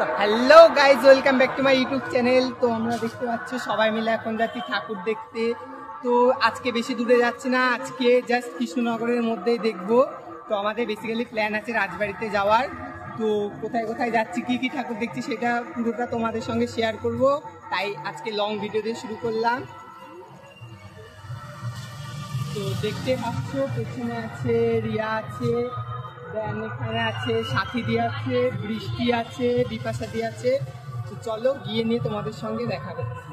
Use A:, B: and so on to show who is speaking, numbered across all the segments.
A: Hello guys welcome back to my YouTube channel. तो আমরা দেখতে পাচ্ছি সবাই মিলে এখন যাচ্ছি ঠাকুর দেখতে। তো আজকে বেশি দূরে যাচ্ছি না, আজকে জাস্ট কৃষ্ণনগরের মধ্যেই দেখবো। তো আমাদের বেসিক্যালি প্ল্যান আছে রাজবাড়িতে যাওয়ার। তো কোথায় কোথায় যাচ্ছি, কি কি ঠাকুর দেখছি সেটা পুরোটা তোমাদের সঙ্গে শেয়ার করব। তাই আজকে লং ভিডিও দিয়ে শুরু করলাম। তো দেখতে পাচ্ছ পেছনে আছে রিয়া আছে, দেন এখানে আছে সাথীদি আছে, বৃষ্টি আছে, বিপাশাদি আছে। তো চলো গিয়ে নিয়ে তোমাদের সঙ্গে দেখা করছি।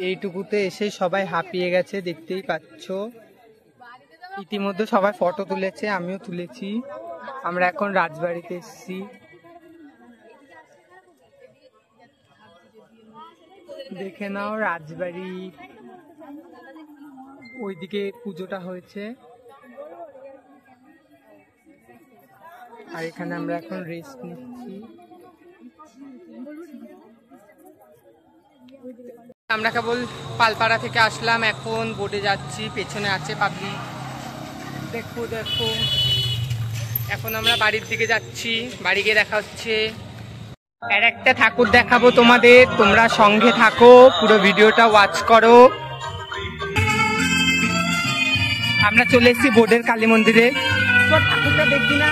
A: এইটুকুতে এসে সবাই হাঁপিয়ে গেছে, দেখতেই পাচ্ছ। ইতিমধ্যে সবাই ফটো তুলেছে, আমিও তুলেছি। আমরা এখন রাজবাড়িতে এসেছি। দেখে নাও রাজবাড়ি, ওইদিকে পুজোটা হয়েছে আর এখানে আমরা এখন রেস্ট নিচ্ছি। আমরা কেবল পালপাড়া থেকে আসলাম, এখন বোটে যাচ্ছি। পেছনে আছে পাবলিক, দেখো দেখো। এখন আমরা বাড়ির দিকে যাচ্ছি, বাড়ি গিয়ে দেখা হচ্ছে। আর একটা ঠাকুর দেখাবো তোমাদের, তোমরা সঙ্গে থাকো, পুরো ভিডিওটা ওয়াচ করো। আমরা চলে এসেছি বোর্ডের কালী মন্দিরে। তো ঠাকুরটা দেখি না,